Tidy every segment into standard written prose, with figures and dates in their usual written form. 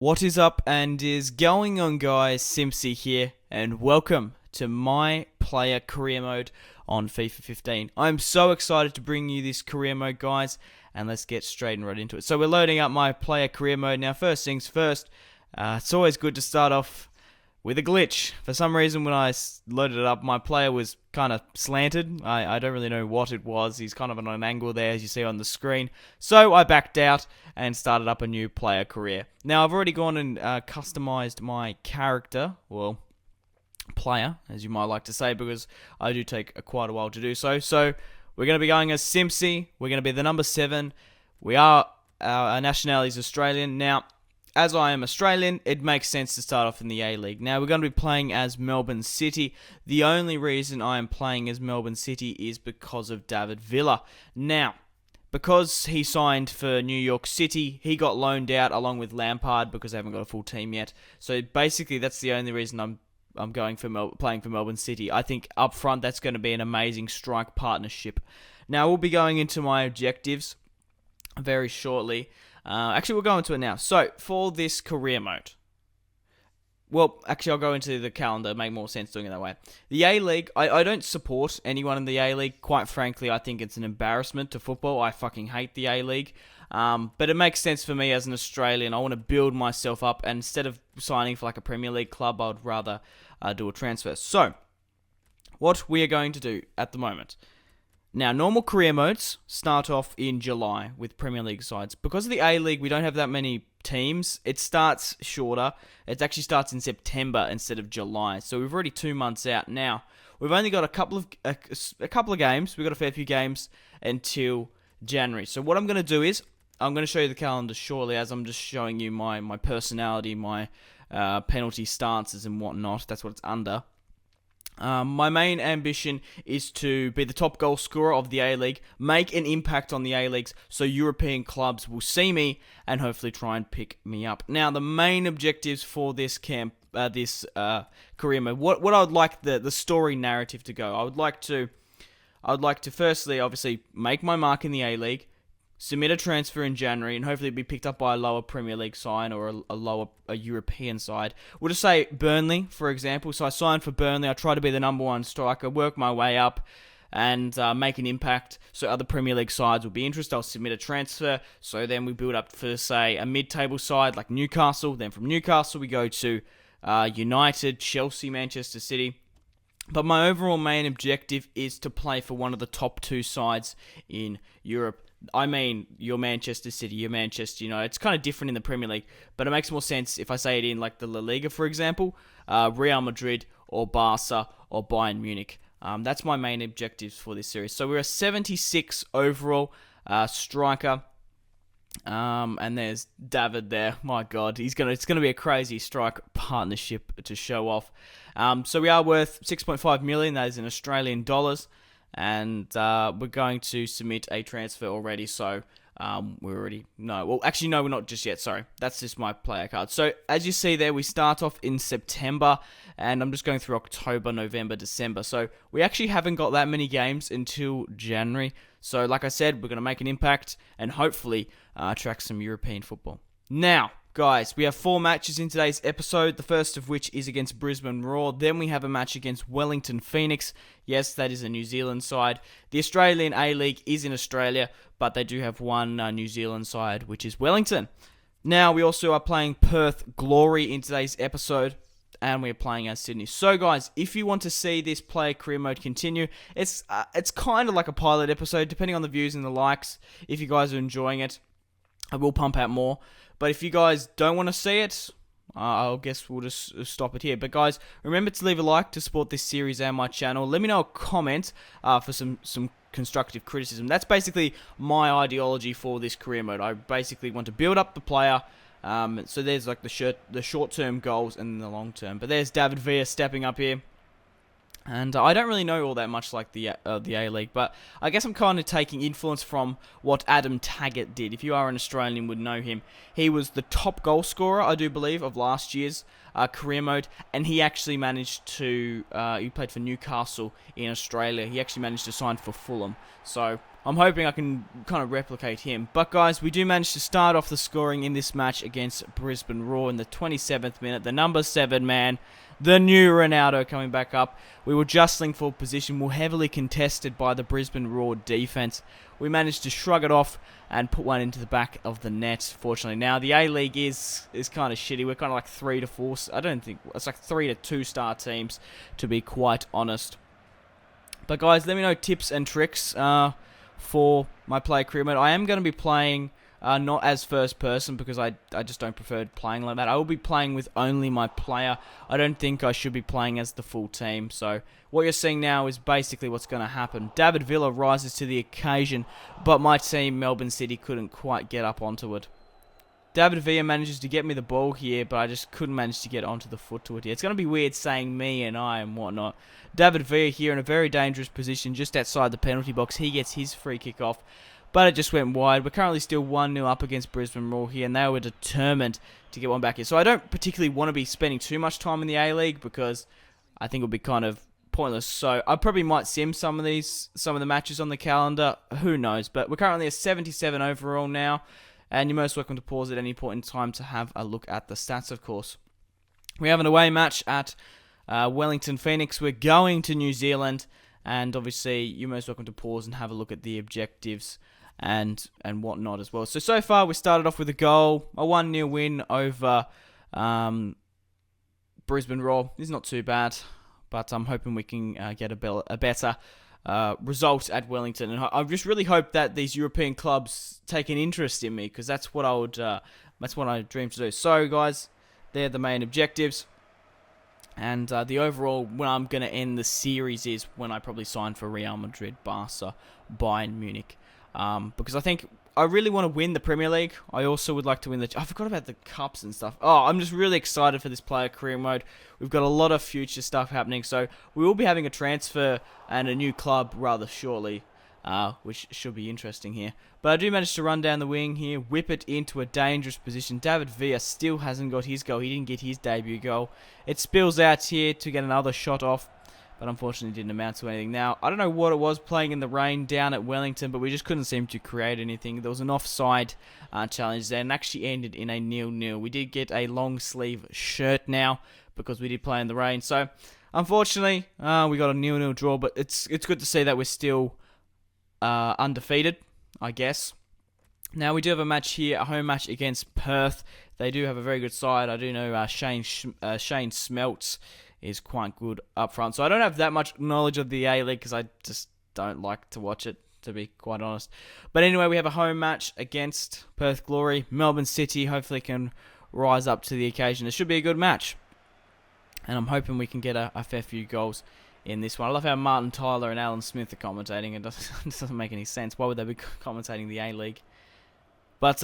What is up and is going on, guys? Simpzy here, and welcome to my player career mode on FIFA 15. I'm so excited to bring you this career mode, guys, and let's get straight and right into it. So we're loading up my player career mode. Now, first things first, it's always good to start off with a glitch. For some reason, when I loaded it up, my player was kind of slanted. I don't really know what it was. He's kind of on an angle there, as you see on the screen. So I backed out and started up a new player career. Now, I've already gone and customized my character, well, player, as you might like to say, because I do take quite a while to do so. So we're going to be going as Simpzy. We're going to be the number 7. Our nationality is Australian. Now, as I am Australian, it makes sense to start off in the A-League. Now, we're going to be playing as Melbourne City. The only reason I am playing as Melbourne City is because of David Villa. Now, because he signed for New York City, he got loaned out along with Lampard because they haven't got a full team yet. So basically, that's the only reason I'm going for playing for Melbourne City. I think up front, that's going to be an amazing strike partnership. Now, we'll be going into my objectives very shortly. Actually, we'll go into it now. So, for this career mode, well, actually, I'll go into the calendar. Make more sense doing it that way. The A-League, I don't support anyone in the A-League. Quite frankly, I think it's an embarrassment to football. I fucking hate the A-League. But it makes sense for me as an Australian. I want to build myself up, and instead of signing for like a Premier League club, I'd rather do a transfer. So, what we are going to do at the moment. Now, normal career modes start off in July with Premier League sides. Because of the A-League, we don't have that many teams. It starts shorter. It actually starts in September instead of July. So we've already 2 months out now. We've only got a couple of games. We've got a fair few games until January. So what I'm going to do is I'm going to show you the calendar shortly, as I'm just showing you my personality, my penalty stances and whatnot. That's what it's under. My main ambition is to be the top goal scorer of the A-League, make an impact on the A-Leagues so European clubs will see me and hopefully try and pick me up. Now, the main objectives for this career mode, what I would like the story narrative to go. I would like to firstly, obviously, make my mark in the A-League, submit a transfer in January, and hopefully be picked up by a lower Premier League side or a European side. We'll just say Burnley, for example. So I signed for Burnley. I try to be the number 1 striker, work my way up, and make an impact. So other Premier League sides will be interested. I'll submit a transfer. So then we build up for, say, a mid-table side like Newcastle. Then from Newcastle, we go to United, Chelsea, Manchester City. But my overall main objective is to play for one of the top 2 sides in Europe. I mean, your Manchester City, your Manchester United. It's kind of different in the Premier League, but it makes more sense if I say it in like the La Liga, for example, Real Madrid or Barca or Bayern Munich. That's my main objectives for this series. So we're a 76 overall striker. And there's David there. My God, it's gonna be a crazy strike partnership to show off. So we are worth 6.5 million. That is in Australian dollars. And we're going to submit a transfer already, so we already know. Well, actually, no, we're not just yet, sorry. That's just my player card. So, as you see there, we start off in September, and I'm just going through October, November, December. So, we actually haven't got that many games until January. So, like I said, we're going to make an impact and hopefully attract some European football. Now, guys, we have 4 matches in today's episode, the first of which is against Brisbane Roar. Then we have a match against Wellington Phoenix. Yes, that is a New Zealand side. The Australian A-League is in Australia, but they do have one New Zealand side, which is Wellington. Now, we also are playing Perth Glory in today's episode, and we're playing as Sydney. So, guys, if you want to see this player career mode continue, it's kind of like a pilot episode, depending on the views and the likes. If you guys are enjoying it, I will pump out more. But if you guys don't want to see it, I guess we'll just stop it here. But guys, remember to leave a like to support this series and my channel. Let me know a comment for some constructive criticism. That's basically my ideology for this career mode. I basically want to build up the player. So there's like the short-term goals and the long-term. But there's David Villa stepping up here. And I don't really know all that much like the A-League, but I guess I'm kind of taking influence from what Adam Taggart did. If you are an Australian, would know him. He was the top goal scorer, I do believe, of last year's career mode, and he actually managed to, he played for Newcastle in Australia. He actually managed to sign for Fulham. So I'm hoping I can kind of replicate him. But guys, we do manage to start off the scoring in this match against Brisbane Roar in the 27th minute. The number 7 man, the new Ronaldo, coming back up. We were jostling for position, were heavily contested by the Brisbane Roar defense. We managed to shrug it off and put one into the back of the net, fortunately. Now, the A-League is kind of shitty. We're kind of like 3 to 4. I don't think it's like 3 to 2 star teams, to be quite honest. But guys, let me know tips and tricks for my player career mode. I am going to be playing not as first person because I just don't prefer playing like that. I will be playing with only my player. I don't think I should be playing as the full team. So what you're seeing now is basically what's going to happen. David Villa rises to the occasion, but my team, Melbourne City, couldn't quite get up onto it. David Villa manages to get me the ball here, but I just couldn't manage to get onto the foot to it here. It's going to be weird saying me and I and whatnot. David Villa here in a very dangerous position just outside the penalty box. He gets his free kick off, but it just went wide. We're currently still 1-0 up against Brisbane Roar here, and they were determined to get one back here. So I don't particularly want to be spending too much time in the A-League because I think it would be kind of pointless. So I probably might sim some of the matches on the calendar. Who knows? But we're currently at 77 overall now. And you're most welcome to pause at any point in time to have a look at the stats, of course. We have an away match at Wellington Phoenix. We're going to New Zealand. And obviously, you're most welcome to pause and have a look at the objectives and whatnot as well. So far, we started off with a goal. A 1-0 win over Brisbane Roar. It's not too bad. But I'm hoping we can get a better result at Wellington, and I just really hope that these European clubs take an interest in me because that's what I dream to do. So, guys, they're the main objectives, and the overall when I'm going to end the series is when I probably sign for Real Madrid, Barca, Bayern Munich, because I think I really want to win the Premier League. I also would like to win I forgot about the cups and stuff. Oh, I'm just really excited for this player career mode. We've got a lot of future stuff happening. So we will be having a transfer and a new club rather shortly, which should be interesting here. But I do manage to run down the wing here, whip it into a dangerous position. David Villa still hasn't got his goal. He didn't get his debut goal. It spills out here to get another shot off, but unfortunately didn't amount to anything. Now, I don't know what it was playing in the rain down at Wellington, but we just couldn't seem to create anything. There was an offside challenge there, and actually ended in a 0-0. We did get a long sleeve shirt now, because we did play in the rain. So, unfortunately, we got a 0-0 draw, but it's good to see that we're still undefeated, I guess. Now, we do have a match here, a home match against Perth. They do have a very good side. I do know Shane Smelts is quite good up front. So I don't have that much knowledge of the A-League because I just don't like to watch it, to be quite honest. But anyway, we have a home match against Perth Glory. Melbourne City hopefully can rise up to the occasion. It should be a good match. And I'm hoping we can get a fair few goals in this one. I love how Martin Tyler and Alan Smith are commentating. It doesn't make any sense. Why would they be commentating the A-League? But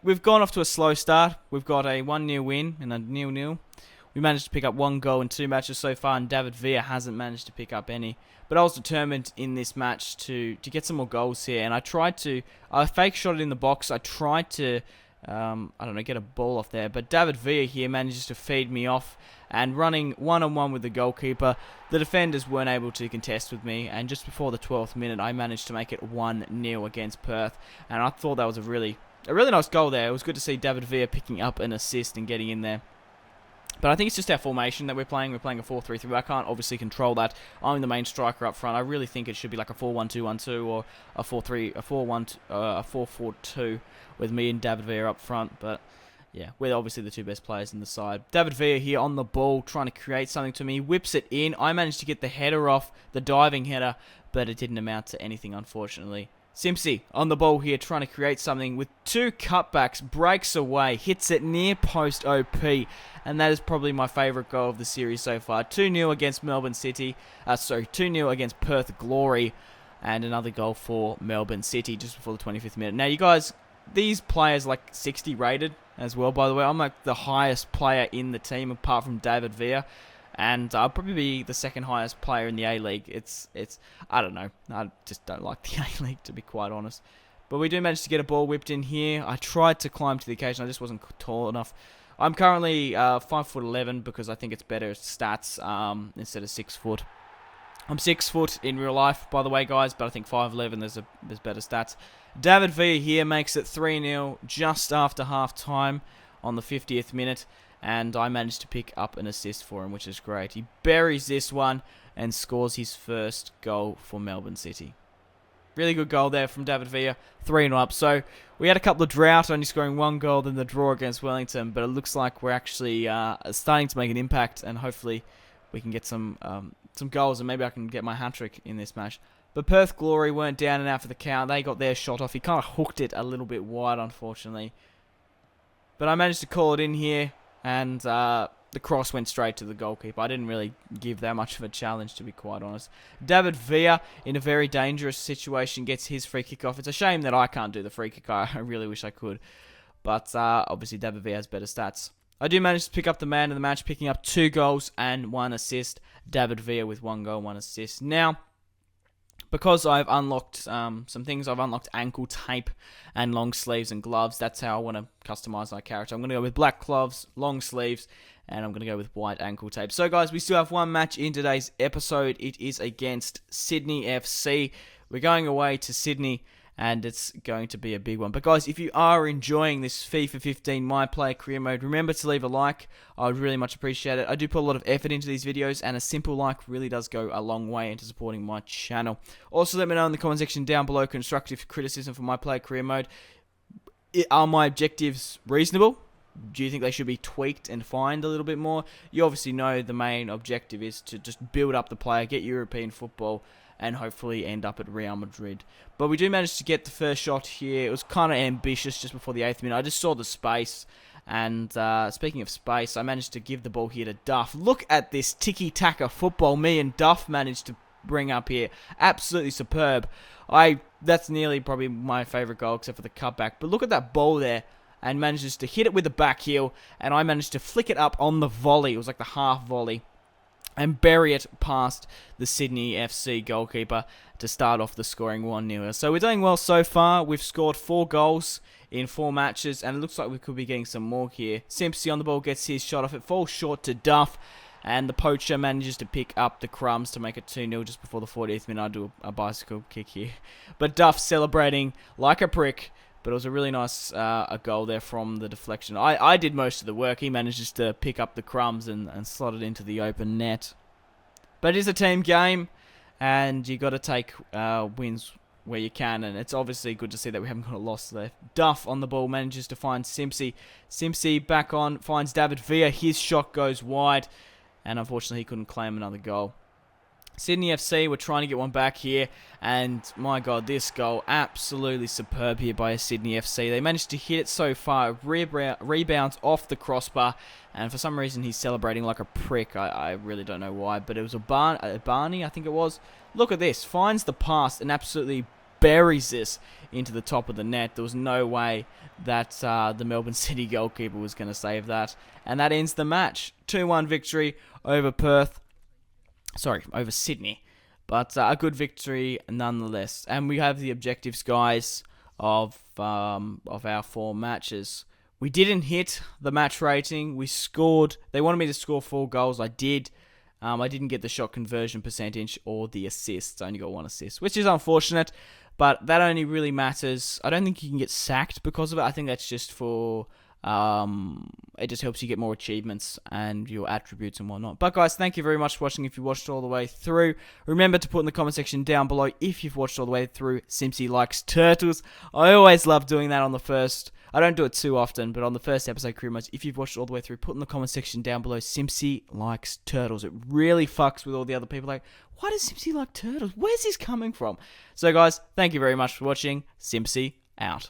we've gone off to a slow start. We've got a 1-0 win and a 0-0. We managed to pick up 1 goal in 2 matches so far, and David Villa hasn't managed to pick up any. But I was determined in this match to get some more goals here, and I fake shot it in the box. I tried to, get a ball off there, but David Villa here manages to feed me off, and running one-on-one with the goalkeeper, the defenders weren't able to contest with me, and just before the 12th minute, I managed to make it 1-0 against Perth, and I thought that was a really nice goal there. It was good to see David Villa picking up an assist and getting in there. But I think it's just our formation that we're playing. We're playing a 4-3-3. I can't obviously control that. I'm the main striker up front. I really think it should be like a 4-1-2-1-2 or a 4-4-2 with me and David Villa up front. But yeah, we're obviously the 2 best players in the side. David Villa here on the ball, trying to create something to me. Whips it in. I managed to get the header off, the diving header, but it didn't amount to anything, unfortunately. Simpzy on the ball here, trying to create something with 2 cutbacks, breaks away, hits it near post OP, and that is probably my favourite goal of the series so far. 2-0 against Melbourne City, 2-0 against Perth Glory, and another goal for Melbourne City just before the 25th minute. Now, you guys, these players like 60 rated as well, by the way. I'm like the highest player in the team apart from David Villa. And I'll probably be the 2nd highest player in the A-League. It's I don't know. I just don't like the A-League, to be quite honest. But we do manage to get a ball whipped in here. I tried to climb to the occasion. I just wasn't tall enough. I'm currently 5'11" because I think it's better stats instead of 6 foot. I'm 6 foot in real life, by the way, guys, but I think 5'11", there's better stats. David Villa here makes it 3-0 just after half time on the 50th minute, and I managed to pick up an assist for him, which is great. He buries this one and scores his first goal for Melbourne City. Really good goal there from David Villa, 3-0 up. So we had a couple of drought, only scoring one goal, then the draw against Wellington, but it looks like we're actually starting to make an impact, and hopefully we can get some goals, and maybe I can get my hat-trick in this match. But Perth Glory weren't down and out for the count. They got their shot off. He kind of hooked it a little bit wide, unfortunately. But I managed to call it in here, and the cross went straight to the goalkeeper. I didn't really give that much of a challenge, to be quite honest. David Villa, in a very dangerous situation, gets his free kick off. It's a shame that I can't do the free kick. I really wish I could. But obviously David Villa has better stats. I do manage to pick up the man of the match, picking up 2 goals and 1 assist. David Villa with 1 goal, 1 assist. Now, because I've unlocked some things, I've unlocked ankle tape and long sleeves and gloves. That's how I want to customize my character. I'm going to go with black gloves, long sleeves, and I'm going to go with white ankle tape. So, guys, we still have one match in today's episode. It is against Sydney FC. We're going away to Sydney, and it's going to be a big one. But guys, if you are enjoying this FIFA 15 My Player Career Mode, remember to leave a like. I would really much appreciate it. I do put a lot of effort into these videos, and a simple like really does go a long way into supporting my channel. Also, let me know in the comment section down below constructive criticism for My Player Career Mode. Are my objectives reasonable? Do you think they should be tweaked and fined a little bit more? You obviously know the main objective is to just build up the player, get European football, and hopefully end up at Real Madrid. But we do manage to get the first shot here. It was kind of ambitious just before the 8th minute. I just saw the space. And speaking of space, I managed to give the ball here to Duff. Look at this tiki-taka football me and Duff managed to bring up here. Absolutely superb. That's nearly probably my favourite goal except for the cutback. But look at that ball there. And manages to hit it with the back heel. And I managed to flick it up on the volley. It was like the half volley. And bury it past the Sydney FC goalkeeper to start off the scoring 1-0. So we're doing well so far. We've scored 4 goals in 4 matches, and it looks like we could be getting some more here. Simpzy on the ball gets his shot off. It falls short to Duff, and the poacher manages to pick up the crumbs to make it 2-0 just before the 40th minute. I do a bicycle kick here. But Duff celebrating like a prick. But it was a really nice a goal there from the deflection. I did most of the work. He manages to pick up the crumbs and slot it into the open net. But it is a team game, and you got to take wins where you can. And it's obviously good to see that we haven't got a loss there. Duff on the ball manages to find Simpzy. Simpzy back on, finds David Villa. His shot goes wide, and unfortunately he couldn't claim another goal. Sydney FC, we're trying to get one back here, and my god, this goal, absolutely superb here by Sydney FC. They managed to hit it so far, rebounds off the crossbar, and for some reason he's celebrating like a prick. I really don't know why, but it was a Barney, I think it was. Look at this, finds the pass and absolutely buries this into the top of the net. There was no way that the Melbourne City goalkeeper was going to save that, and that ends the match. 2-1 victory over over Sydney, but a good victory nonetheless. And we have the objectives, guys, of our 4 matches. We didn't hit the match rating. We scored. They wanted me to score 4 goals. I did. I didn't get the shot conversion percentage or the assists. I only got 1 assist, which is unfortunate, but that only really matters. I don't think you can get sacked because of it. I think that's just for it just helps you get more achievements and your attributes and whatnot. But guys, thank you very much for watching. If you watched all the way through, remember to put in the comment section down below if you've watched all the way through. Simpzy likes turtles. I always love doing that on the first. I don't do it too often, but on the first episode, Career Modes, if you've watched it all the way through, put in the comment section down below, Simpzy likes turtles. It really fucks with all the other people. Like, why does Simpzy like turtles? Where's this coming from? So guys, thank you very much for watching. Simpzy out.